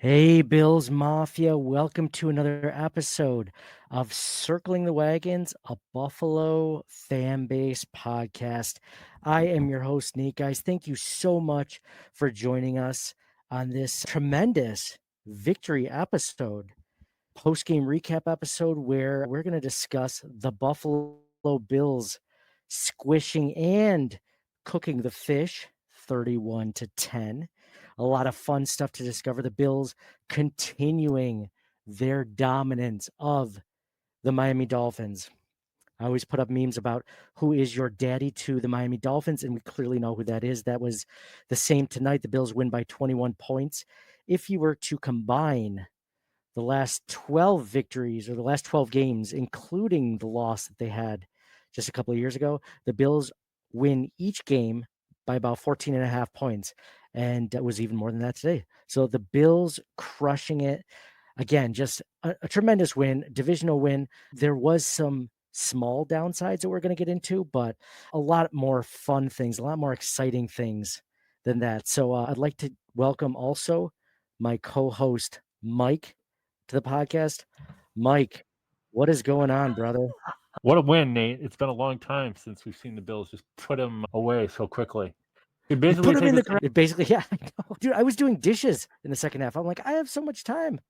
Hey, Bills Mafia, welcome to another episode of Circling the Wagons, a Buffalo fan base podcast. I am your host, Nate. Guys, thank you so much for joining us on this tremendous victory episode, post-game recap episode, where we're going to discuss the Buffalo Bills squishing and cooking the fish 31-10. A lot of fun stuff to discover. The Bills continuing their dominance of the Miami Dolphins. I always put up memes about who is your daddy to the Miami Dolphins, and we clearly know who that is. That was the same tonight. The Bills win by 21 points. If you were to combine the last 12 victories or the last 12 games, including the loss that they had just a couple of years ago, the Bills win each game by about 14 and a half points. And it was even more than that today. So the Bills crushing it. Again, just a tremendous win, divisional win. There was some small downsides that we're going to get into, but a lot more fun things, a lot more exciting things than that. So I'd like to welcome also my co-host, Mike, to the podcast. Mike, what is going on, brother? What a win, Nate. It's been a long time since we've seen the Bills just put him away so quickly. You put him in the ground. Basically, yeah, I know. Dude, I was doing dishes in the second half. I'm like, I have so much time.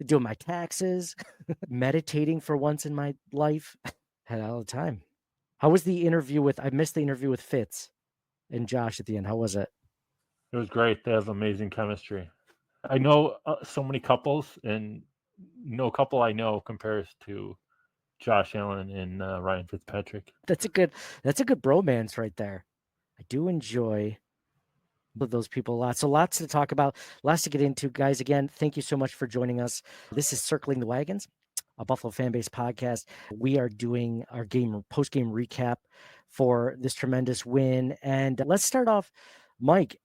Doing my taxes, meditating for once in my life. Had all the time. How was the interview I missed the interview with Fitz and Josh at the end. How was it? It was great. They have amazing chemistry. I know so many couples, and no couple I know compares to Josh Allen and Ryan Fitzpatrick. That's a good bromance right there. I do enjoy those people a lot. So lots to talk about, lots to get into. Guys, again, thank you so much for joining us. This is Circling the Wagons, a Buffalo fan base podcast. We are doing our post-game recap for this tremendous win. And let's start off, Mike.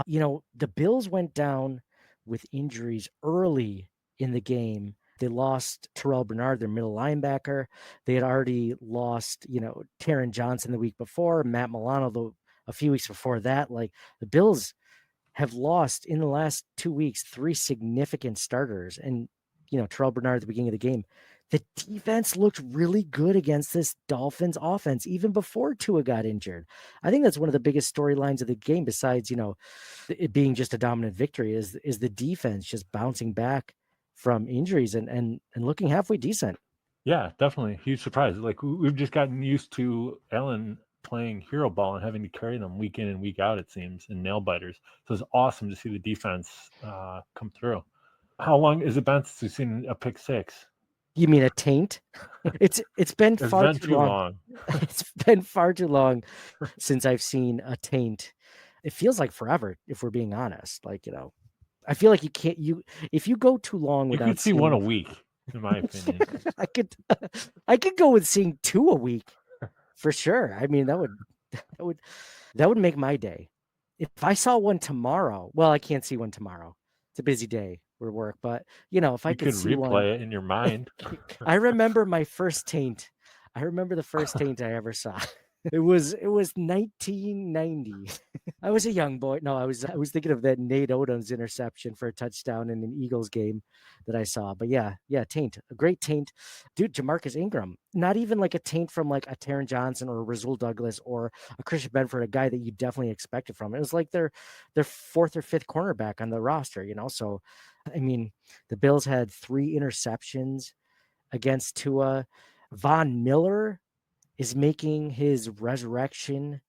The Bills went down with injuries early in the game. They lost Terrel Bernard, their middle linebacker. They had already lost, Taryn Johnson the week before, Matt Milano a few weeks before that. Like, the Bills have lost in the last 2 weeks 3 significant starters. And, Terrel Bernard at the beginning of the game. The defense looked really good against this Dolphins offense, even before Tua got injured. I think that's one of the biggest storylines of the game, besides, it being just a dominant victory, is the defense just bouncing back from injuries and looking halfway decent. Yeah, definitely. Huge surprise. Like, we've just gotten used to Allen playing hero ball and having to carry them week in and week out, it seems, and nail biters. So it's awesome to see the defense come through. How long has it been since we've seen a pick six? You mean a taint? It's been far too long. It's been far too long since I've seen a taint. It feels like forever, if we're being honest. Like, I feel like if you go too long without, you could see one a week, in my opinion. I could go with seeing 2 a week for sure. I mean, that would make my day. If I saw one tomorrow, well, I can't see one tomorrow. It's a busy day for work, but if I could see one, replay it in your mind. I remember my first taint. I remember the first taint I ever saw. It was 1990. I was a young boy. No, I was thinking of that Nate Odom's interception for a touchdown in an Eagles game that I saw. But yeah, taint, a great taint, dude. Jamarcus Ingram, not even like a taint from like a Taryn Johnson or a Rasul Douglas or a Christian Benford, a guy that you definitely expected from it. It was like their 4th or 5th cornerback on the roster, So, I mean, the Bills had 3 interceptions against Tua. Von Miller is making his resurrection,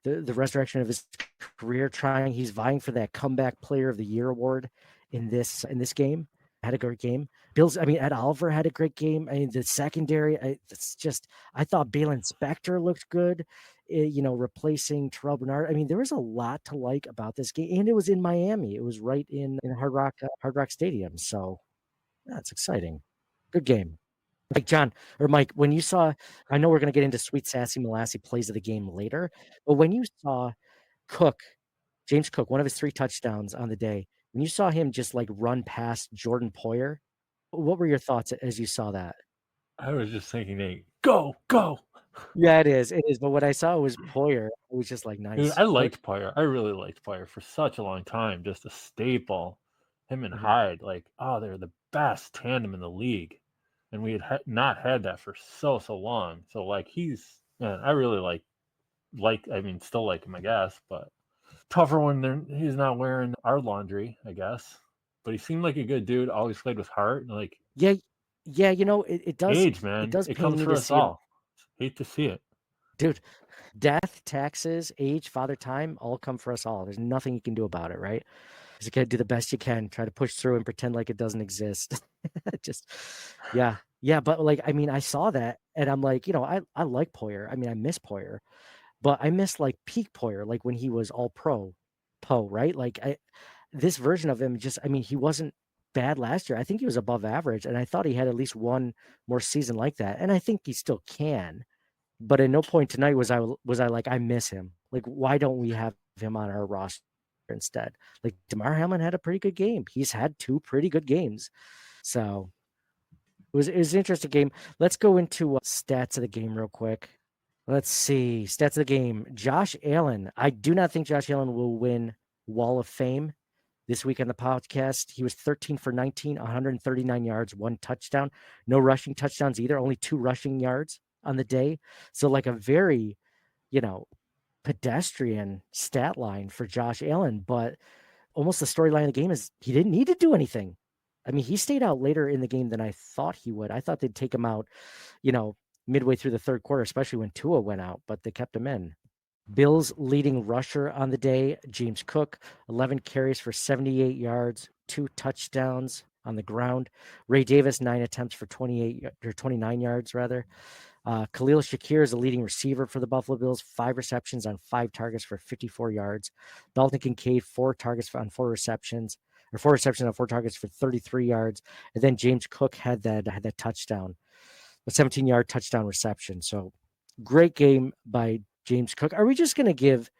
the resurrection of his career. He's vying for that comeback player of the year award in this game. Had a great game. Bills, Ed Oliver had a great game. The secondary, I thought Balin Spector looked good, replacing Terrel Bernard. There was a lot to like about this game, and it was in Miami. It was right in Hard Rock Stadium. So that's exciting. Good game. Like John or Mike, when you saw, I know we're going to get into Sweet Sassy Molassy plays of the game later, but when you saw James Cook, one of his 3 touchdowns on the day, when you saw him just like run past Jordan Poyer, what were your thoughts as you saw that? I was just thinking, hey, go. Yeah, it is. But what I saw was Poyer. It was just like nice. Dude, I liked Poyer. I really liked Poyer for such a long time. Just a staple him and Mhm. Hyde, like, oh, they're the best tandem in the league, and we had not had that for so long. So like man, I really I mean, still like him, I guess, but tougher when he's not wearing our laundry, I guess. But he seemed like a good dude. Always played with heart. And like Yeah, yeah, it does age, it man, does it pain comes me for to us see him. all. Hate to see it. Dude, death, taxes, age, father time, all come for us all. There's nothing you can do about it, right? You gotta do the best you can, try to push through and pretend like it doesn't exist. Just yeah. Yeah, but like I mean, I saw that and I'm like, I like Poyer. I mean, I miss Poyer, but I miss like peak Poyer, like when he was all Poe, right? Like this version of him just I mean, he wasn't bad last year. I think he was above average, and I thought he had at least one more season like that. And I think he still can. But at no point tonight was I like, I miss him. Like, why don't we have him on our roster instead? Like DeMar Hamlin had a pretty good game. He's had two pretty good games. So it was an interesting game. Let's go into stats of the game real quick. Let's see. Stats of the game. Josh Allen. I do not think Josh Allen will win Wall of Fame this week on the podcast. He was 13 for 19, 139 yards, one touchdown. No rushing touchdowns either, only 2 rushing yards on the day. So like a very, you know, pedestrian stat line for Josh Allen, but almost the storyline of the game is he didn't need to do anything. I mean, he stayed out later in the game than I thought he would. I thought they'd take him out, midway through the third quarter, especially when Tua went out, but they kept him in. Bills leading rusher on the day, James Cook, 11 carries for 78 yards, 2 touchdowns on the ground. Ray Davis, 9 attempts for 29 yards rather. Khalil Shakir is the leading receiver for the Buffalo Bills, 5 receptions on 5 targets for 54 yards. Dalton Kincaid, 4 targets on 4 receptions, or 4 receptions on 4 targets for 33 yards. And then James Cook had that touchdown, a 17-yard touchdown reception. So great game by James Cook. Are we just going to give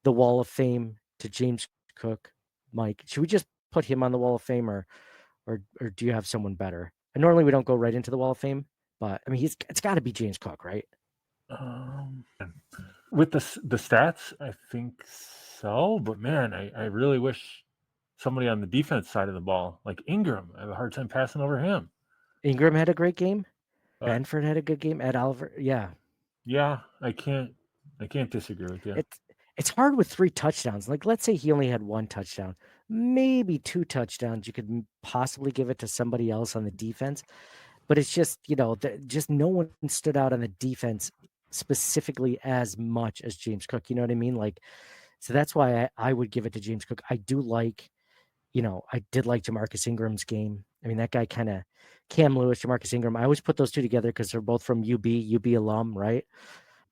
the Wall of Fame to James Cook, Mike? Should we just put him on the Wall of Fame, or do you have someone better? And normally we don't go right into the Wall of Fame, but I mean it's got to be James Cook, right? With the stats, I think so. But man, I really wish somebody on the defense side of the ball, like Ingram, I have a hard time passing over him. Ingram had a great game. But Benford had a good game. Ed Oliver, yeah. yeah, I can't disagree with you. It's hard with 3 touchdowns. Like, let's say he only had 1 touchdown, maybe 2 touchdowns. You could possibly give it to somebody else on the defense, but it's just just no one stood out on the defense specifically as much as James Cook. You know what I mean? Like, so that's why I would give it to James Cook. I do like, I did like Jamarcus Ingram's game. I mean, that guy kind of Cam Lewis, Jamarcus Ingram. I always put those two together because they're both from UB alum, right?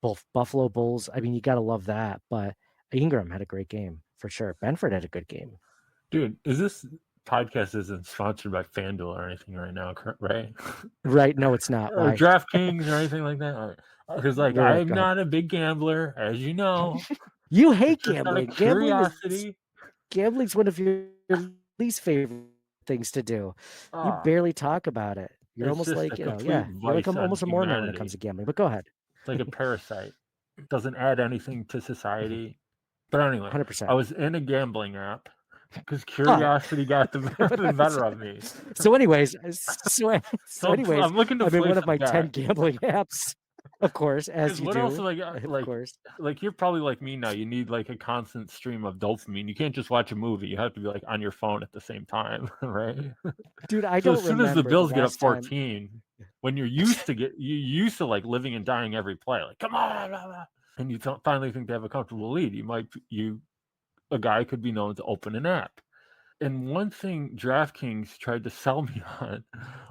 Both Buffalo Bulls. I mean, you got to love that. But Ingram had a great game for sure. Benford had a good game. Dude, is this podcast isn't sponsored by FanDuel or anything right now, right? Right? No, it's not. Or Why? DraftKings or anything like that? Because like Right. I'm Go ahead. not a big gambler, as you know. You It's hate just out of gambling. curiosity. Gambling's one of your least favorite things to do. You Ah, barely talk about it. You're it's almost just like, a complete yeah, you're like vice on almost a Mormon when it comes humanity. to gambling. But go ahead. It's like a parasite. It doesn't add anything to society. But anyway, I 100%. was in a gambling app because Oh, curiosity got the better of me. so anyways, so So anyways, I'm looking to I'm in one place of a my 10 bet. gambling apps, of course, as Because you what else do, am I of course. like you're probably like me now. You need like a constant stream of dopamine. You can't just watch a movie. You have to be like on your phone at the same time, right? Dude, I So as don't soon as the remember the Bills get up last time. 14, when you used to like living and dying every play, like come on, blah, blah, and you finally think they have a comfortable lead, a guy could be known to open an app. And one thing DraftKings tried to sell me on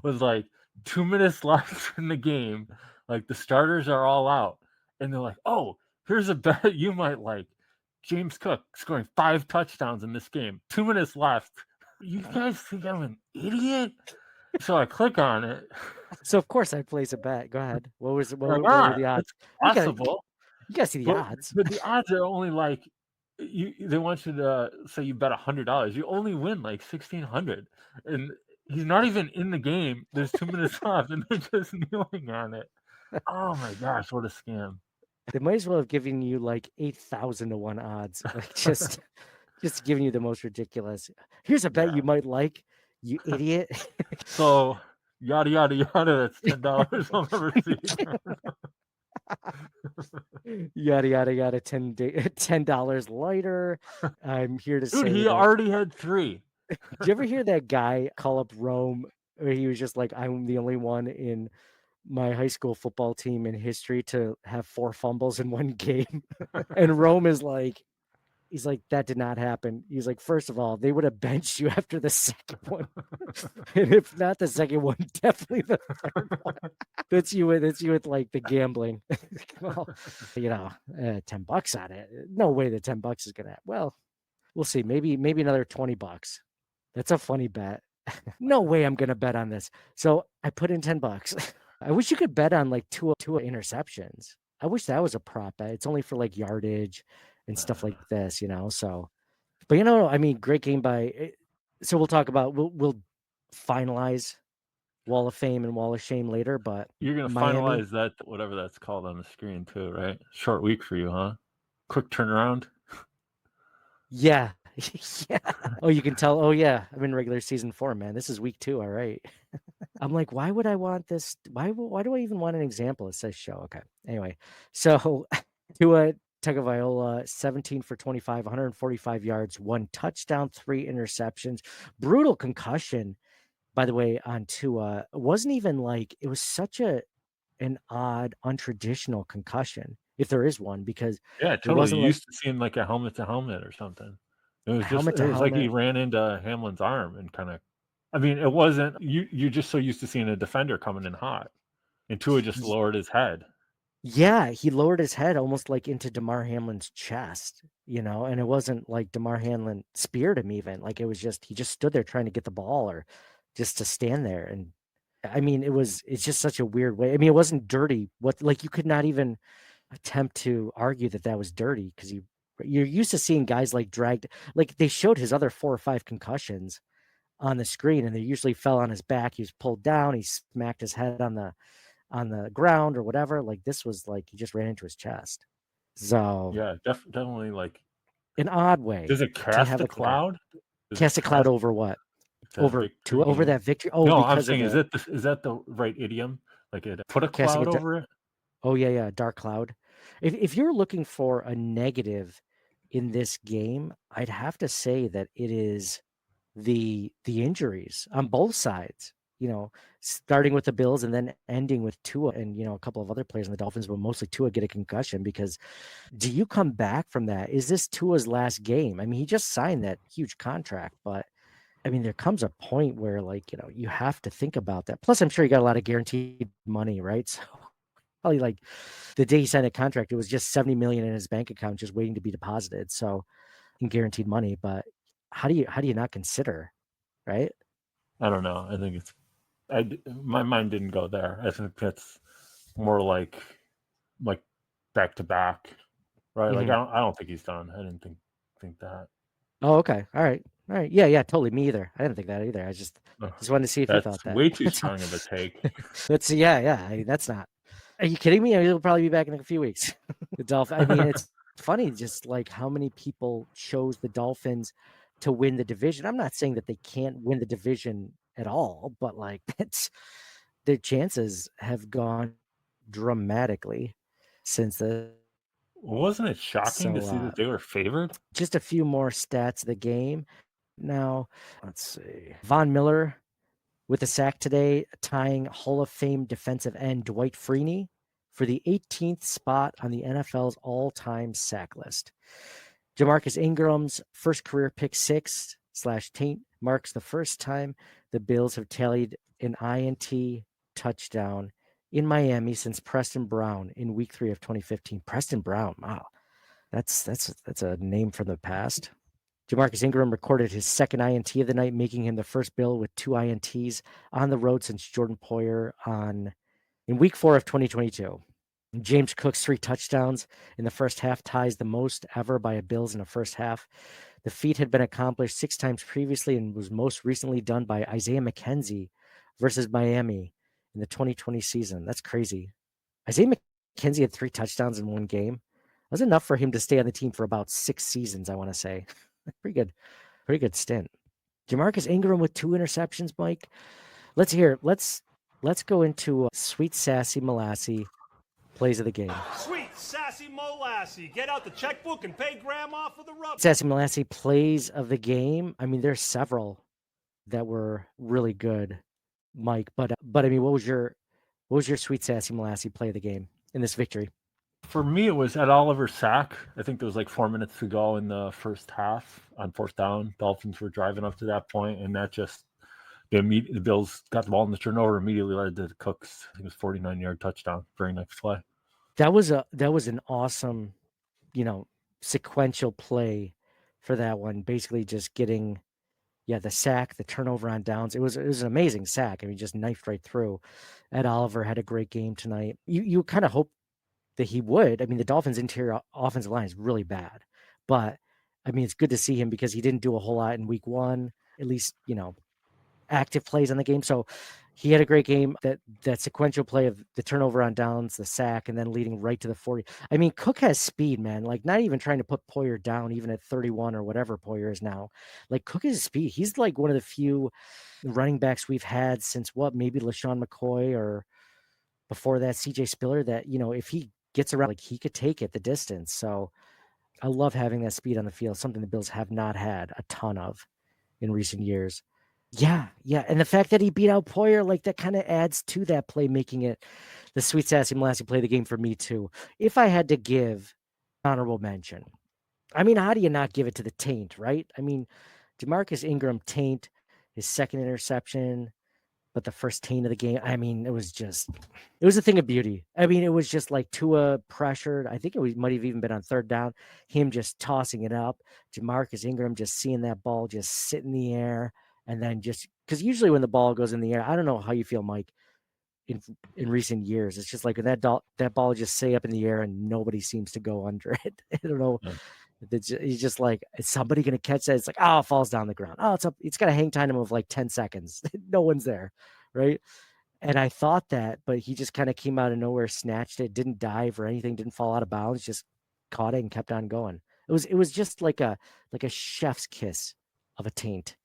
was like 2 minutes left in the game, like the starters are all out, and they're like, "Oh, here's a bet you might like: James Cook scoring 5 touchdowns in this game. 2 minutes left." You guys think I'm an idiot? So I click on it. So of course I'd place a bet. Go ahead. Or What were not. the odds? It's We got you possible, gotta see the but odds. the odds are only like they want you to say you bet $100. You only win like 1,600, and he's not even in the game. There's 2 minutes left, and they're just kneeling on it. Oh my gosh, what a scam! They might as well have given you like 8,000 to 1 odds. Like just Just giving you the most ridiculous. Here's a bet you Yeah. might like, you idiot. So yada yada yada. That's $10 I'll never see again. Yada yada yada. $10 lighter. I'm here to Dude, say he that. already had 3. Did you ever hear that guy call up Rome? Where he was just like, I'm the only one in my high school football team in history to have 4 fumbles in one game. And Rome is like, he's like, that did not happen. He's like, first of all, they would have benched you after the second one. And if not the second one, definitely the third one. That's you with like the gambling. Well, $10 on it. No way that $10 is gonna. Well, we'll see. Maybe another $20. That's a funny bet. No way I'm gonna bet on this. So I put in $10. I wish you could bet on like two interceptions. I wish that was a prop bet. It's only for like yardage and stuff like this, So, but I mean, great game by. So we'll talk about we'll finalize Wall of Fame and Wall of Shame later, but You're gonna Miami, finalize that, whatever that's called on the screen too, right? Short week for you, huh? Quick turnaround. yeah, yeah. Oh, you can tell. Oh, yeah, I'm in regular season 4, man. This is week 2. All right. I'm like, why would I want this? Why do I even want an example? It says show. Okay. Anyway, so Tua Tagovailoa, 17 for 25, 145 yards, 1 touchdown, 3 interceptions, brutal concussion. By the way, on Tua, it wasn't even like it was such an odd, untraditional concussion, if there is one, because Yeah, it totally. wasn't You like used to seem like a helmet to helmet or something. It was just helmet it to was like he helmet. ran into Hamlin's arm and kind of. I mean, it wasn't you're just so used to seeing a defender coming in hot, and Tua just lowered his head. Yeah, he lowered his head almost like into Damar Hamlin's chest, and it wasn't like Damar Hamlin speared him even. Like it was just he just stood there trying to get the ball or just to stand there. And I mean, it's just such a weird way. I mean, it wasn't dirty. What like you could not even attempt to argue that that was dirty because you're used to seeing guys like dragged like they showed his other 4 or 5 concussions on the screen and they usually fell on his back. He was pulled down, he smacked his head on the ground or whatever. Like this was like he just ran into his chest. So Yeah, definitely. Like, an odd does way it to cast have a a kicker. cloud? Does it Cast a cloud cast over what? that victory? Over that victory? Oh, No, I'm because of saying the is that the right idiom? Like it put a casting cloud it. over it? Oh yeah, dark cloud. If you're looking for a negative in this game, I'd have to say that it is the injuries on both sides. Starting with the Bills and then ending with Tua and a couple of other players in the Dolphins, but mostly Tua get a concussion because do you come back from that? Is this Tua's last game? I mean, he just signed that huge contract, but I mean, there comes a point where like, you have to think about that. Plus, I'm sure he got a lot of guaranteed money, right? So probably like the day he signed a contract, it was just 70 million in his bank account just waiting to be deposited. So in guaranteed money, but how do you not consider, right? I don't know. I think my mind didn't go there. I think that's more like back to back, right? Like Mhm. I don't think he's done. I didn't think that. Oh, okay. All right. All right. Yeah, yeah, totally. Me either. I didn't think that either. I Ugh, just wanted to see if you thought that's that. way too That's all. strong of a take. Yeah, yeah. That's not. Are you kidding me? He'll probably be back in a few weeks. The Dolphins. I mean, it's funny just like how many people chose the Dolphins to win the division. I'm not saying that they can't win the division at all, but like it's their chances have gone dramatically since the Wasn't it shocking to so see that they were favored? just a few more stats of the game. Now, let's see. Von Miller with a sack today, tying Hall of Fame defensive end Dwight Freeney for the 18th spot on the NFL's all-time sack list. Jamarcus Ingram's first career pick six / taint marks the first time the Bills have tallied an INT touchdown in Miami since Preston Brown in Week 3 of 2015. Preston Brown, wow, that's a name from the past. Jamarcus Ingram recorded his second INT of the night, making him the first Bill with 2 INTs on the road since Jordan Poyer in Week 4 of 2022. James Cook's 3 touchdowns in the first half ties the most ever by a Bills in a first half. The feat had been accomplished 6 times previously and was most recently done by Isaiah McKenzie versus Miami in the 2020 season. That's crazy. Isaiah McKenzie had 3 touchdowns in one game. That was enough for him to stay on the team for about 6 seasons, I want to say. Pretty good stint. Jamarcus Ingram with 2 interceptions, Mike. Let's hear. Let's go into Sweet Sassy Molassy plays of the game. Sweet Sassy Molassy, get out the checkbook and pay Grandma for the rub. Sassy Molassy plays of the game. I mean, there's several that were really good, Mike. But I mean, what was your Sweet Sassy Molassy play of the game in this victory? For me, it was Ed Oliver's sack. I think there was like 4 minutes to go in the first half on fourth down. Dolphins were driving up to that point, and that just the Bills got the ball in the turnover, immediately led to Cook's, I think it was 49-yard touchdown. Very next play. That was an awesome, sequential play for that one. Basically, just getting the sack, the turnover on downs. It was an amazing sack. I mean, just knifed right through. Ed Oliver had a great game tonight. You kind of hope that he would. I mean, the Dolphins' interior offensive line is really bad, but I mean, it's good to see him because he didn't do a whole lot in week 1, at least, active plays on the game. So he had a great game. That sequential play of the turnover on downs, the sack, and then leading right to the 40. I mean, Cook has speed, man. Like, not even trying to put Poyer down, even at 31 or whatever Poyer is now. Like, Cook has speed. He's like one of the few running backs we've had since maybe LaShawn McCoy or before that CJ Spiller that, if he gets around, like, he could take it the distance. So I love having that speed on the field, something the Bills have not had a ton of in recent years. Yeah. And the fact that he beat out Poyer, like, that kind of adds to that play, making it the Sweet Sassy Molassy play of the game for me too. If I had to give honorable mention, I mean, how do you not give it to the taint, right? I mean, Jamarcus Ingram taint, his second interception, but the first taint of the game, I mean, it was a thing of beauty. I mean, it was just like Tua pressured. I think might have even been on third down, him just tossing it up. Jamarcus Ingram just seeing that ball just sit in the air. And then just because usually when the ball goes in the air, I don't know how you feel, Mike, in recent years. It's just like when that ball just stay up in the air and nobody seems to go under it. I don't know. Yeah. He's just like, is somebody going to catch that? It's like, it falls down the ground. Oh, it's got a hang time of like 10 seconds. No one's there, right? And I thought that, but he just kind of came out of nowhere, snatched it, didn't dive or anything, didn't fall out of bounds, just caught it and kept on going. It was just like a chef's kiss of a taint,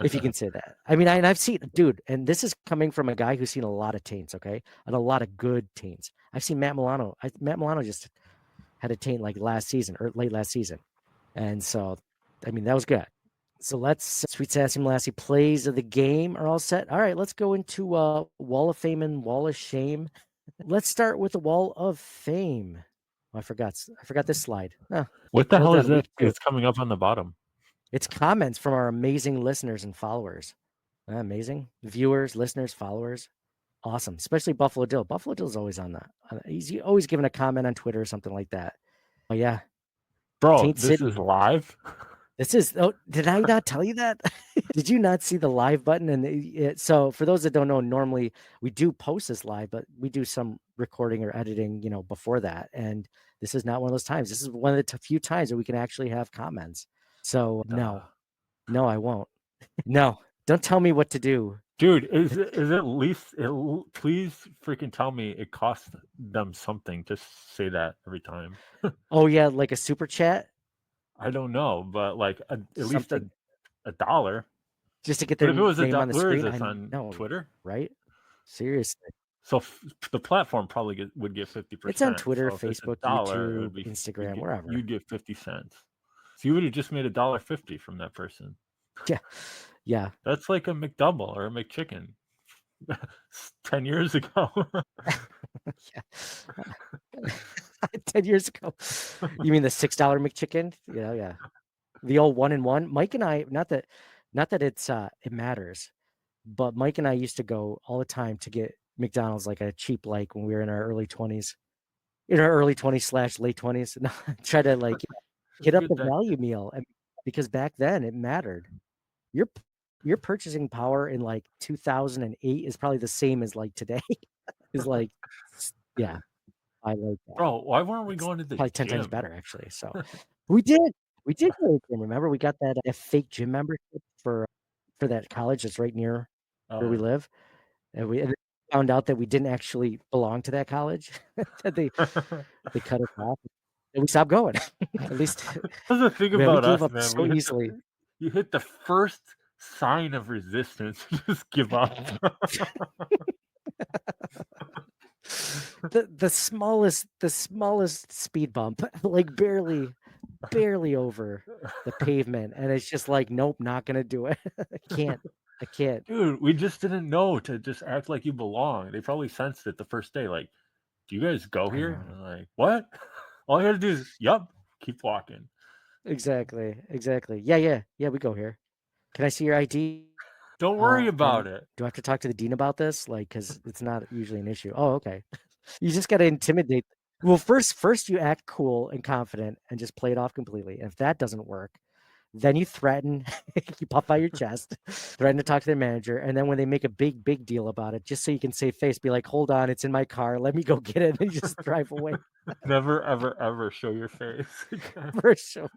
if you can say that. I mean, I've seen, dude, and this is coming from a guy who's seen a lot of taints, okay? And a lot of good taints. I've seen Matt Milano. Matt Milano just had a taint like last season or late last season. And so, I mean, that was good. So Sweet Sassy Molassy plays of the game are all set. All right, let's go into Wall of Fame and Wall of Shame. Let's start with the Wall of Fame. Oh, I forgot this slide. What the hell is that? It's coming up on the bottom. It's comments from our amazing listeners and followers. Amazing viewers, listeners, followers. Awesome. Especially Buffalo Dill. Buffalo Dill's always on that. He's always giving a comment on Twitter or something like that. Oh, yeah. Bro, this is live? Did I not tell you that? Did you not see the live button? And so for those that don't know, normally we do post this live, but we do some recording or editing, before that. And this is not one of those times. This is one of the few times that we can actually have comments. So no, I won't. No, don't tell me what to do. Dude, is at least, please freaking tell me it costs them something. Just say that every time. Oh, yeah, like a super chat? I don't know, but like at least a $1. Just to get their name on the screen? Where is this on Twitter? Right? Seriously. So the platform probably would get 50%. It's on Twitter, Facebook, YouTube, Instagram, wherever. You'd get 50 cents. So you would have just made $1.50 from that person. Yeah. That's like a McDouble or a McChicken 10 years ago. 10 years ago. You mean the $6 McChicken? Yeah. The old 1-and-1. Mike and I, not that it's it matters, but Mike and I used to go all the time to get McDonald's like a cheap, like when we were in our early 20s. In our early 20s / late 20s. Try to like hit up the value meal. And because back then it mattered. Your purchasing power in like 2008 is probably the same as like today. Is like, yeah, I like that. Bro, why weren't we going to the probably 10 times better actually? So we did go to the gym. Remember, we got that fake gym membership for that college that's right near where we live, and we found out that we didn't actually belong to that college. That they cut us off. and we stopped going. At least, That's the thing man, we about gave us, up man. so easily. You hit the first sign of resistance, just give up. The smallest speed bump, like barely over the pavement, and it's just like, nope, not gonna do it. I can't. Dude, we just didn't know to just act like you belong. They probably sensed it the first day. Like, do you guys go I here? know. And I'm like, what? All you gotta do is, yup, keep walking. Exactly. Yeah, we go here. Can I see your ID? Don't worry about it. Do I have to talk to the dean about this? Like, because it's not usually an issue. Oh, okay. You just got to intimidate. Well, first you act cool and confident and just play it off completely. And if that doesn't work, then you threaten, you puff out your chest, threaten to talk to their manager. And then when they make a big deal about it, just so you can save face, be like, hold on, it's in my car. Let me go get it. And you just drive away. Never, ever show your face again. For sure.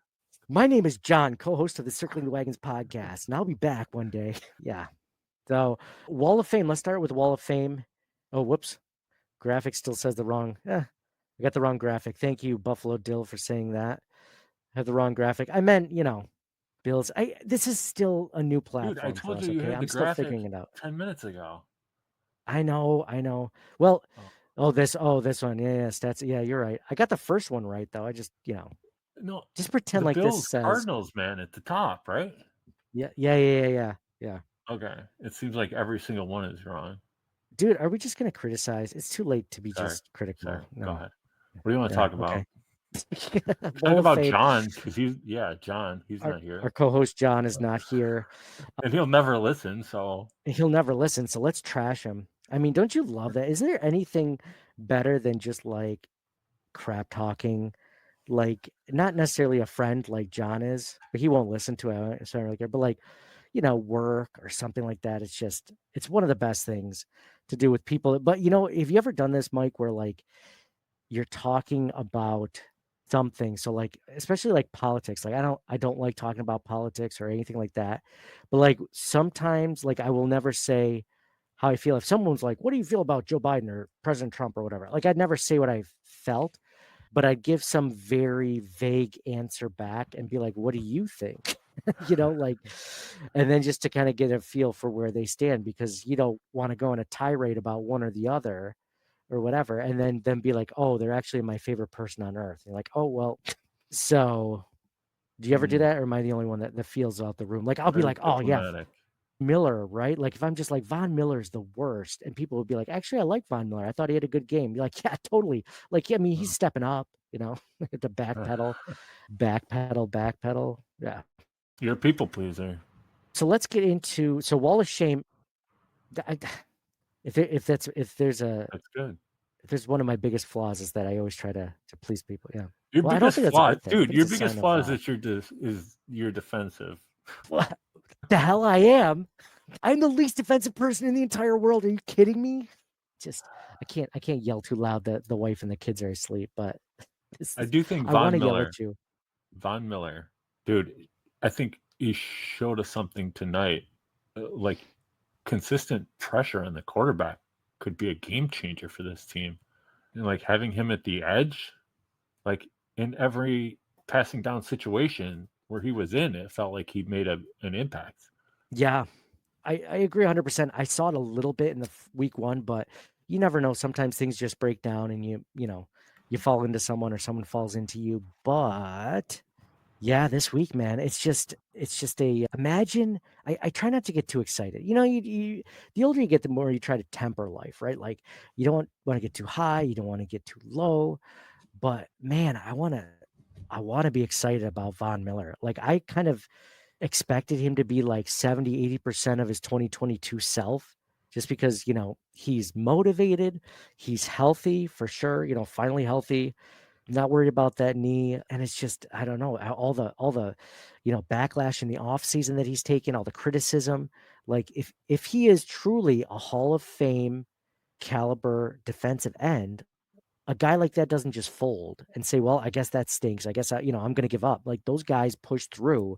My name is John, co-host of the Circling the Wagons podcast, and I'll be back one day. Yeah. So, Wall of Fame. Let's start with Wall of Fame. Oh, whoops. Graphic still says the wrong. I got the wrong graphic. Thank you, Buffalo Dill, for saying that. I have the wrong graphic. I meant, Bills. This is still a new Dude, platform I for told us. you you Okay, had the I'm still figuring graphic it out. 10 minutes ago. I know. Well, Oh. this one. Yeah, stats. Yeah, you're right. I got the first one right though. I just, No, just pretend the like this Bills says. Cardinals, man, at the top, right? Yeah. Okay. It seems like every single one is wrong. Dude, are we just gonna criticize? It's too late to be just critical. Sorry. No. Go ahead. What do you want to talk about? Okay. Talk Wall of about Fame. John, because John, he's Our, not here. our co-host John is not here. And he'll never listen, so He'll never listen, so let's trash him. I mean, don't you love that? Isn't there anything better than just like crap talking? Like, not necessarily a friend like John is, but he won't listen to it, so I don't really care. But like, work or something like that. It's one of the best things to do with people. But have you ever done this, Mike, where like you're talking about something, so like especially like politics, like I don't like talking about politics or anything like that, but like sometimes like I will never say how I feel. If someone's like, what do you feel about Joe Biden or President Trump or whatever, like I'd never say what I felt, but I'd give some very vague answer back and be like, what do you think? Like, and then just to kind of get a feel for where they stand, because you don't want to go on a tirade about one or the other or whatever, and then be like, oh, they're actually my favorite person on earth. You're like, oh, well. So do you ever do that, or am I the only one that feels out the room? Like, I'll be very like, oh yeah, diplomatic. Miller, right? Like if I'm just like, Von Miller's the worst, and people would be like, actually I like Von Miller, I thought he had a good game. You're like, yeah, totally. Like, I mean, he's stepping up, to backpedal. Yeah. You're a people pleaser. So let's get into Wall of Shame. If there's That's good. there's one of my biggest flaws is that I always try to please people. Yeah. Your Well, I don't biggest think that's a flaw, good thing. I dude. think Your it's a biggest sign flaw of, is you're defensive. what the hell I am. I'm the least defensive person in the entire world. Are you kidding me? Just I can't yell too loud that the wife and the kids are asleep, but I do think I want Von to yell Miller, at you. dude. I think he showed us something tonight. Like consistent pressure on the quarterback could be a game changer for this team. And like having him at the edge, like in every passing down situation where he was in, it felt like he made an impact. Yeah, I agree 100%. I saw it a little bit in the week one, but you never know. Sometimes things just break down and you fall into someone or someone falls into you. But yeah, this week, man, it's just imagine. I try not to get too excited. The older you get, the more you try to temper life, right? Like you don't want to get too high, you don't want to get too low. But man, I want to be excited about Von Miller. Like I kind of expected him to be like 70-80% of his 2022 self, just because he's motivated, he's healthy for sure, finally healthy, not worried about that knee. And it's just, I don't know, all the backlash in the off season that he's taken, all the criticism. Like if he is truly a Hall of Fame caliber defensive end, a guy like that doesn't just fold and say, well, I guess that stinks, I guess I'm going to give up. Like those guys push through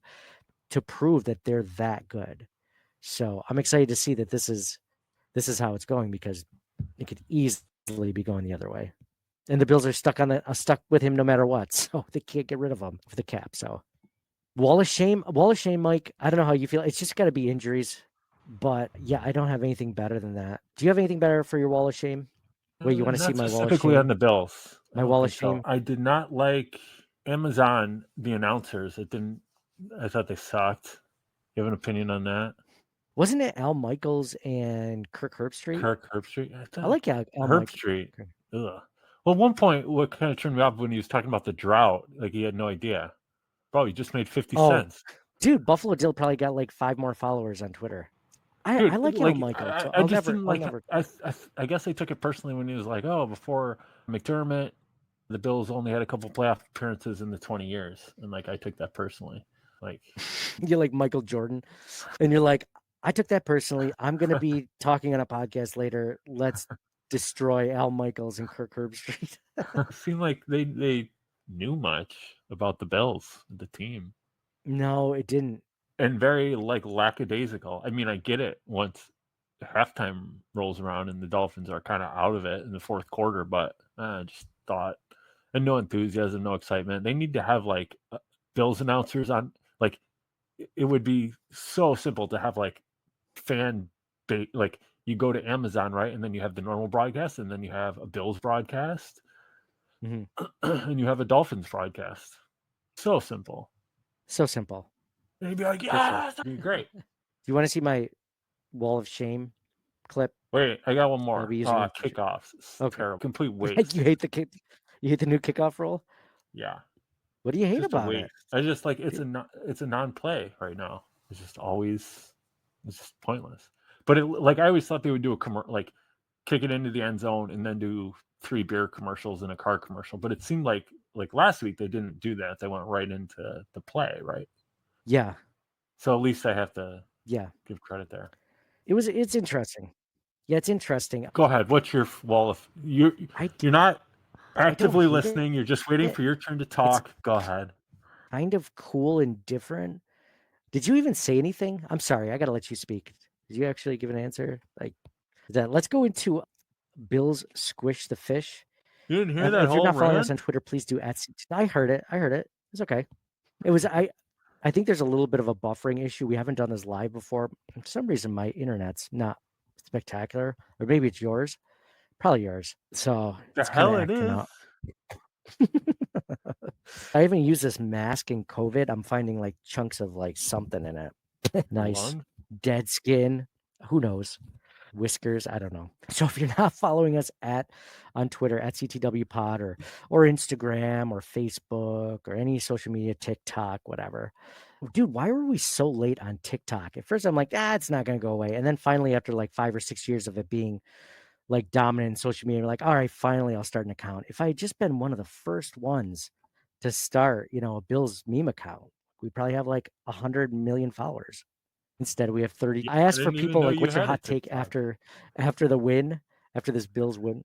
to prove that they're that good. So I'm excited to see that this is how it's going, because it could easily be going the other way. And the Bills are stuck with him no matter what, so they can't get rid of him for the cap. So wall of shame, Mike. I don't know how you feel. It's just got to be injuries, but yeah, I don't have anything better than that. Do you have anything better for your wall of shame? Wait, you want to see Not my wall of specifically shame? on the Bills. My I don't wall of think so. shame. I did not like Amazon, the announcers. I thought they sucked. You have an opinion on that? Wasn't it Al Michaels and Kirk Herbstreit? Kirk Herbstreit? I like Al Herbstreit. Michaels. Ugh. Well, at one point, what kind of turned me off when he was talking about the drought, like he had no idea. Bro, he just made 50 cents. Dude, Buffalo Dill probably got like 5 more followers on Twitter. Dude, I like Al Michaels, so I just didn't like. never. I guess I took it personally when he was like, "Oh, before McDermott, the Bills only had a couple playoff appearances in the 20 years," and like I took that personally. Like You're like Michael Jordan, and you're like, I took that personally. I'm going to be talking on a podcast later. Let's destroy Al Michaels and Kirk Herbstreit. it seemed like they knew much about the Bills, the team, No, it didn't. and very like lackadaisical. I mean, I get it once halftime rolls around and the Dolphins are kind of out of it in the fourth quarter, but I just thought, and no enthusiasm, no excitement. They need to have like Bills announcers on. Like it would be so simple to have like like you go to Amazon, right, and then you have the normal broadcast, and then you have a Bills broadcast, and you have a Dolphins broadcast. So simple. So simple. And you'd be like, yeah, that'd be great. Do you want to see my wall of shame clip? Wait, I got one more. I'll be using Kickoffs. It's Okay. terrible. Complete waste. You hate the new kickoff rule? Yeah. What do you hate Just about it? I just like it's a non-play right now. It's just pointless. But I always thought they would do like kick it into the end zone and then do 3 beer commercials and a car commercial. But it seemed like last week they didn't do that. They went right into the play, right? Yeah. So at least I have to give credit there. It's interesting. Yeah, it's interesting. Go ahead. What's your wall of you're not actively listening. You're just waiting for your turn to talk. Go ahead. Kind of cool and different. Did you even say anything? I'm sorry. I got to let you speak. Did you actually give an answer? Like that. Let's go into Bill's Squish the Fish. You didn't hear that if you're whole not following us rant? on Twitter, please do at. I heard it. It's okay. It was I think there's a little bit of a buffering issue. We haven't done this live before. For some reason, my internet's not spectacular, or maybe it's yours. Probably yours. So the hell it is. I haven't used this mask in COVID. I'm finding like chunks of like something in it. Nice. Dead skin. Who knows? Whiskers. I don't know. So if you're not following us on Twitter at CTW Pod or Instagram or Facebook or any social media, TikTok, whatever. Dude, why were we so late on TikTok? At first I'm like, it's not going to go away. And then finally, after like 5 or 6 years of it being like dominant in social media, we're like, all right, finally I'll start an account. If I had just been one of the first ones to start, a Bills meme account, we probably have like 100 million followers. Instead, we have 30. I asked for people like, what's your hot take after the win, after this Bills win?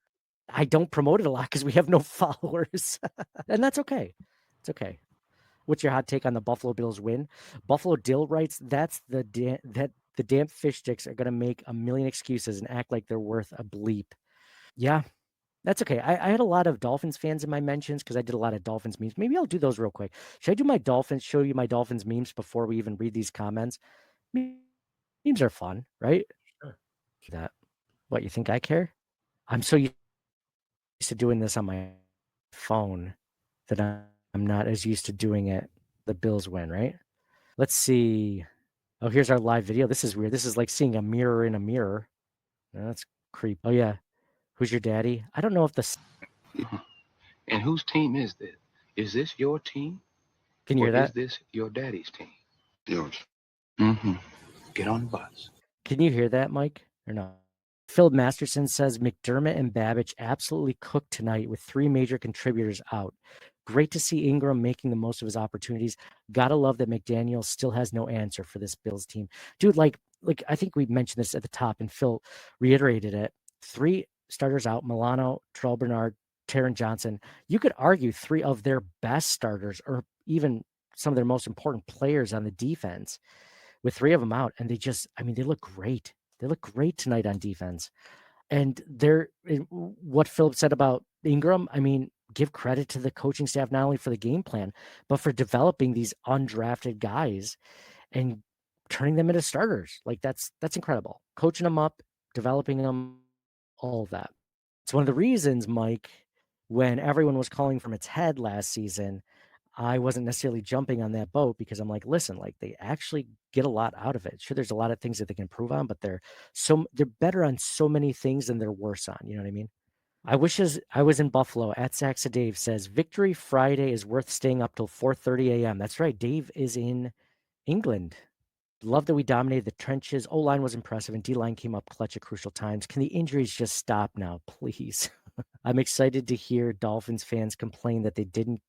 I don't promote it a lot because we have no followers. And that's okay. It's okay. What's your hot take on the Buffalo Bills win? Buffalo Dill writes, that the damn fish sticks are going to make a million excuses and act like they're worth a bleep. Yeah, that's okay. I had a lot of Dolphins fans in my mentions because I did a lot of Dolphins memes. Maybe I'll do those real quick. Should I show you my Dolphins memes before we even read these comments? Memes are fun, right? Sure. What, you think I care? I'm so used to doing this on my phone that I'm not as used to doing it. The Bills win, right? Let's see. Oh, here's our live video. This is weird. This is like seeing a mirror in a mirror. That's creepy. Oh, yeah. Who's your daddy? I don't know if the... And whose team is this? Is this your team? Can you hear that? Is this your daddy's team? Yours. Mm-hmm. Get on the bus. Can you hear that, Mike? Or no? Phil Masterson says McDermott and Babbage absolutely cooked tonight with 3 major contributors out. Great to see Ingram making the most of his opportunities. Gotta love that McDaniel still has no answer for this Bills team. Dude, like I think we mentioned this at the top and Phil reiterated it. 3 starters out, Milano, Terrel Bernard, Taryn Johnson. You could argue 3 of their best starters or even some of their most important players on the defense with 3 of them out. And they look great. They look great tonight on defense. And what Philip said about Ingram, I mean, give credit to the coaching staff not only for the game plan, but for developing these undrafted guys and turning them into starters. Like that's incredible. Coaching them up, developing them, all of that. It's one of the reasons, Mike, when everyone was calling from its head last season, I wasn't necessarily jumping on that boat because I'm like, listen, like they actually get a lot out of it. Sure, there's a lot of things that they can improve on, but they're better on so many things than they're worse on. You know what I mean? I wish I was in Buffalo. At Saxa Dave says Victory Friday is worth staying up till 4:30 a.m. That's right. Dave is in England. Love that we dominated the trenches. O-line was impressive, and D-line came up clutch at crucial times. Can the injuries just stop now, please? I'm excited to hear Dolphins fans complain that they didn't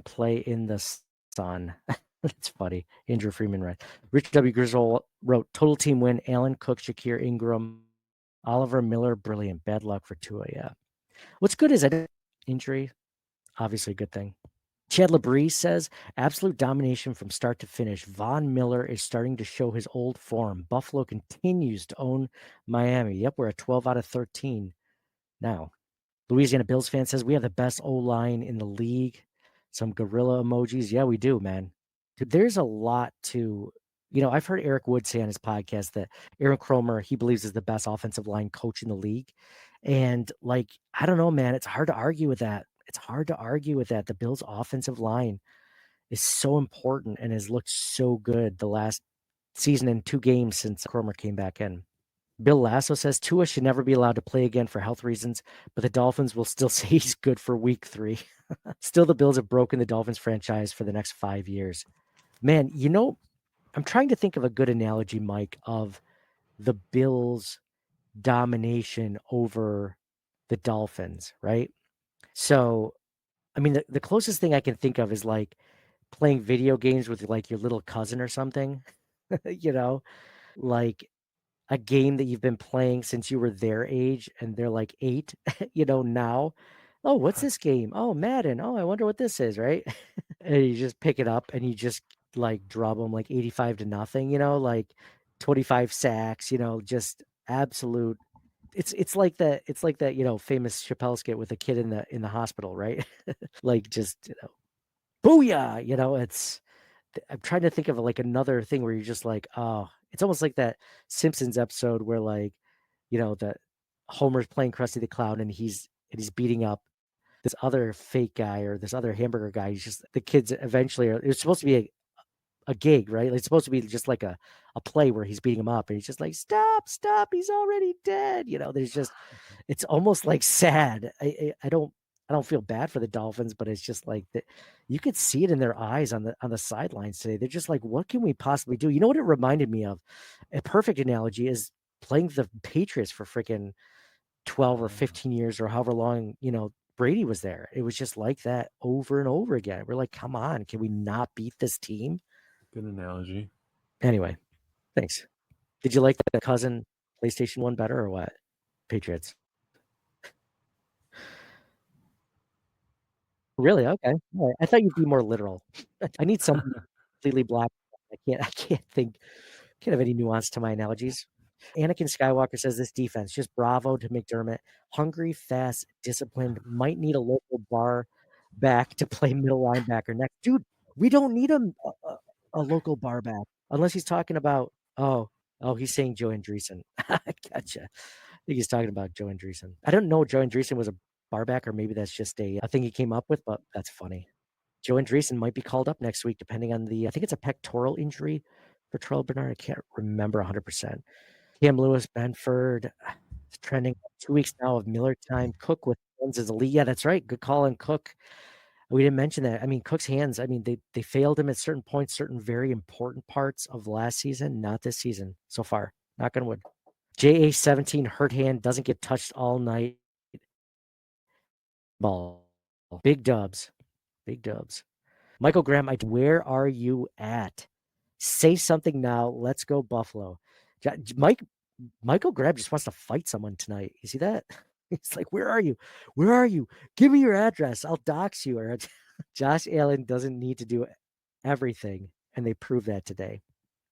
play in the sun. That's funny. Andrew Freeman read. Rich W. Griswold wrote, total team win. Allen, Cook, Shakir, Ingram, Oliver Miller, brilliant. Bad luck for Tua, yeah. What's good is that injury, obviously a good thing. Chad Labrie says, absolute domination from start to finish. Von Miller is starting to show his old form. Buffalo continues to own Miami. Yep, we're at 12 out of 13 now. Louisiana Bills fan says, we have the best O-line in the league. Some gorilla emojis. Yeah, we do, man. Dude, there's a lot to, I've heard Eric Wood say on his podcast that Aaron Kromer, he believes is the best offensive line coach in the league. And like, I don't know, man, it's hard to argue with that. The Bills' offensive line is so important and has looked so good the last season and 2 games since Cromer came back in. Bill Lasso says Tua should never be allowed to play again for health reasons, but the Dolphins will still say he's good for week 3. Still, the Bills have broken the Dolphins franchise for the next 5 years. Man, I'm trying to think of a good analogy, Mike, of the Bills' domination over the Dolphins, right? So, I mean, the closest thing I can think of is like playing video games with like your little cousin or something, like a game that you've been playing since you were their age and they're like 8, now. Oh, what's this game? Oh, Madden. Oh, I wonder what this is, right? And you just pick it up and you just like drop them like 85 to nothing, like 25 sacks, just absolute. It's like that, famous Chappelle skit with a kid in the hospital, right? Like just, booyah, I'm trying to think of like another thing where you're just like, oh, it's almost like that Simpsons episode where like, that Homer's playing Krusty the Clown and he's beating up this other fake guy or this other hamburger guy. He's just the kids eventually it's supposed to be a gig, right? Like, it's supposed to be just like a play where he's beating him up and he's just like, stop, he's already dead. There's just it's almost like sad. I don't feel bad for the Dolphins, but it's just like that you could see it in their eyes on the sidelines today. They're just like, what can we possibly do? You know what it reminded me of? A perfect analogy is playing the Patriots for freaking 12 or 15 years or however long, Brady was there. It was just like that over and over again. We're like, come on, can we not beat this team? Good analogy. Anyway, thanks. Did you like the cousin PlayStation 1 better or what? Patriots. Really? Okay. All right. I thought you'd be more literal. I need something completely black. I can't have any nuance to my analogies. Anakin Skywalker says this defense, just bravo to McDermott. Hungry, fast, disciplined, might need a local bar back to play middle linebacker next. Dude, we don't need a local bar back unless he's talking about, he's saying Joe Andreessen. Gotcha. I think he's talking about Joe Andreessen. I don't know Joe Andreessen was a bar back, or maybe that's just a thing he came up with, but that's funny. Joe Andreessen might be called up next week, depending on I think it's a pectoral injury for Terrel Bernard. I can't remember 100%. Cam Lewis, Benford, trending 2 weeks now of Miller time. Cook with hands is elite. Yeah, that's right. Good call on Cook. We didn't mention that. I mean, Cook's hands, I mean, they failed him at certain points, certain very important parts of last season, not this season so far. Knock on wood. JA17 hurt hand, doesn't get touched all night. Ball. Big dubs. Michael Graham, where are you at? Say something now. Let's go Buffalo. Michael Graham just wants to fight someone tonight. You see that? He's like, where are you? Give me your address. I'll dox you. Or Josh Allen doesn't need to do everything, and they proved that today.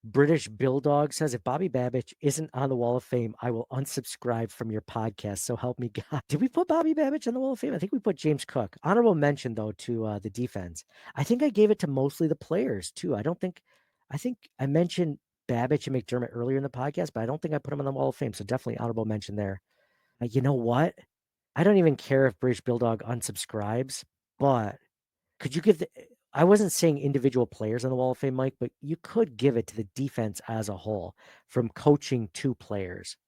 British Bill Dog says, if Bobby Babbage isn't on the Wall of Fame, I will unsubscribe from your podcast. So help me God. Did we put Bobby Babbage on the Wall of Fame? I think we put James Cook. Honorable mention, though, to the defense. I think I gave it to mostly the players, too. I think I mentioned Babbage and McDermott earlier in the podcast, but I don't think I put them on the Wall of Fame. So definitely honorable mention there. You know what? I don't even care if British Bill Dog unsubscribes, but could you give I wasn't saying individual players on the Wall of Fame, Mike, but you could give it to the defense as a whole, from coaching to players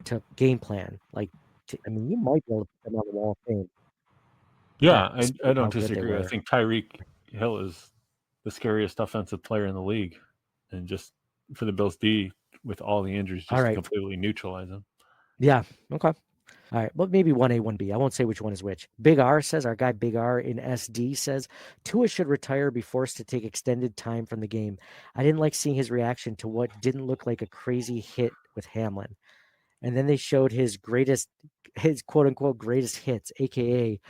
to game plan. You might be able to put them on the Wall of Fame. Yeah, I Despite don't how good they disagree. I were. think Tyreek Hill is the scariest offensive player in the league, and just for the Bills D with all the injuries, All just to right. completely neutralize them. Yeah. Okay. All right. Well, maybe 1A, 1B. I won't say which one is which. Big R says, our guy Big R in SD says, Tua should retire, be forced to take extended time from the game. I didn't like seeing his reaction to what didn't look like a crazy hit with Hamlin. And then they showed his quote unquote greatest hits, AKA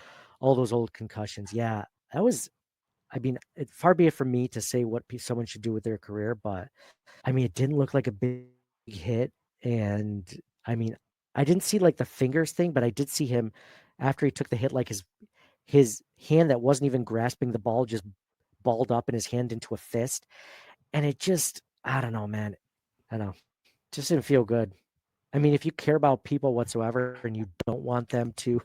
all those old concussions. Yeah, that was, far be it from me to say what someone should do with their career, but it didn't look like a big hit. And I didn't see like the fingers thing, but I did see him after he took the hit, like his hand that wasn't even grasping the ball just balled up in his hand into a fist. And it just, I don't know, man. I don't know. Just didn't feel good. If you care about people whatsoever and you don't want them to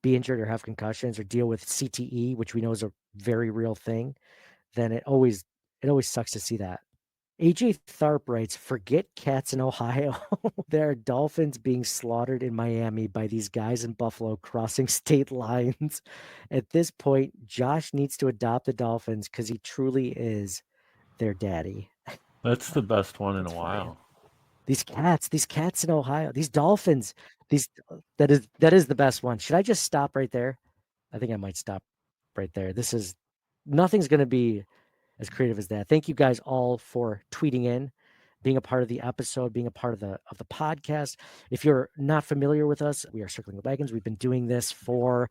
be injured or have concussions or deal with CTE, which we know is a very real thing, then it always sucks to see that. AJ Tharp writes, forget cats in Ohio. There are dolphins being slaughtered in Miami by these guys in Buffalo crossing state lines. At this point, Josh needs to adopt the Dolphins because he truly is their daddy. That's the best one in a That's funny. while. These cats in Ohio, these dolphins, that is the best one. Should I just stop right there? I think I might stop right there. Nothing's going to be as creative as that. Thank you guys all for tweeting in, being a part of the episode, being a part of the podcast. If you're not familiar with us, we are Circling the Wagons. We've been doing this will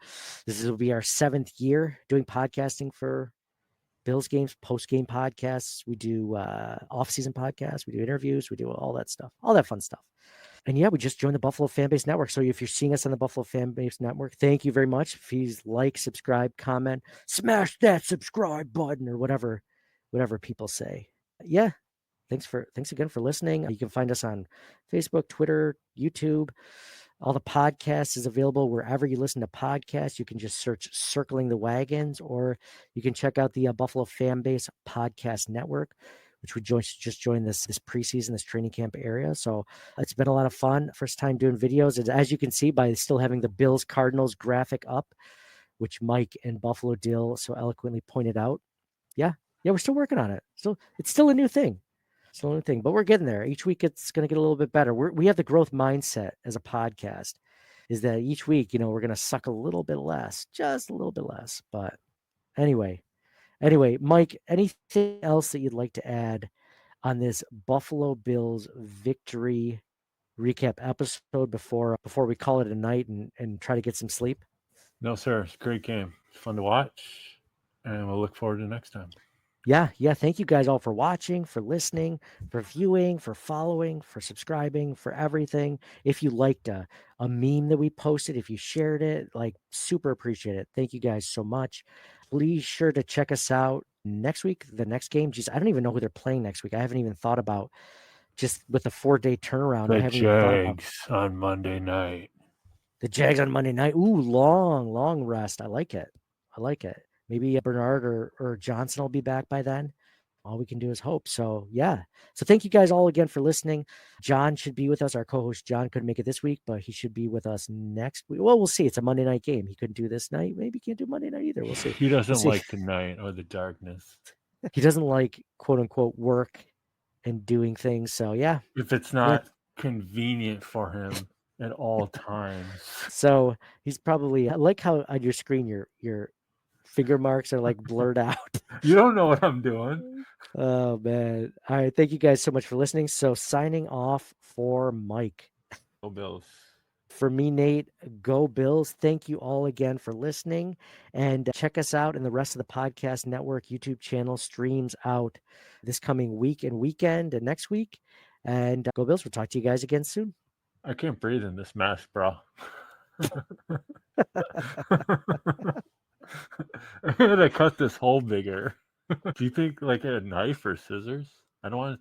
be our 7th year doing podcasting for Bills games, post-game podcasts. We do off-season podcasts. We do interviews. We do all that stuff, all that fun stuff. And yeah, we just joined the Buffalo Fanbase Network. So if you're seeing us on the Buffalo Fanbase Network, thank you very much. Please like, subscribe, comment, smash that subscribe button or whatever people say. Yeah. Thanks again for listening. You can find us on Facebook, Twitter, YouTube. All the podcasts is available wherever you listen to podcasts. You can just search Circling the Wagons, or you can check out the Buffalo Fanbase Podcast Network, which we just joined this preseason, this training camp area. So it's been a lot of fun. First time doing videos. And as you can see by still having the Bills Cardinals graphic up, which Mike and Buffalo Dill so eloquently pointed out. Yeah, we're still working on it. It's still a new thing. But we're getting there. Each week it's going to get a little bit better. We have the growth mindset as a podcast, is that each week, we're going to suck a little bit less, just a little bit less. But anyway, Mike, anything else that you'd like to add on this Buffalo Bills victory recap episode before we call it a night and try to get some sleep? No, sir. It's a great game. It's fun to watch, and we'll look forward to next time. Yeah. Thank you guys all for watching, for listening, for viewing, for following, for subscribing, for everything. If you liked a meme that we posted, if you shared it, super appreciate it. Thank you guys so much. Please sure to check us out next week, the next game. Geez, I don't even know who they're playing next week. I haven't even thought about, just with a 4-day turnaround. The I haven't even thought about Jags on Monday night. the Jags on Monday night. Ooh, long rest. I like it. Maybe Bernard or Johnson will be back by then. All we can do is hope. So, yeah. So thank you guys all again for listening. John should be with us. Our co-host John couldn't make it this week, but he should be with us next week. Well, we'll see. It's a Monday night game. He couldn't do this night. Maybe he can't do Monday night either. We'll see. He doesn't like the night or the darkness. He doesn't like, quote unquote, work and doing things. So, yeah. If it's not convenient for him at all times. So he's probably, I like how on your screen your finger marks are blurred out. You don't know what I'm doing. Oh, man. All right. Thank you guys so much for listening. So signing off for Mike. Go Bills. For me, Nate, go Bills. Thank you all again for listening. And check us out in the rest of the podcast network. YouTube channel streams out this coming week and weekend and next week. And go Bills. We'll talk to you guys again soon. I can't breathe in this mask, bro. I'm gonna cut this hole bigger. Do you think like a knife or scissors? I don't want to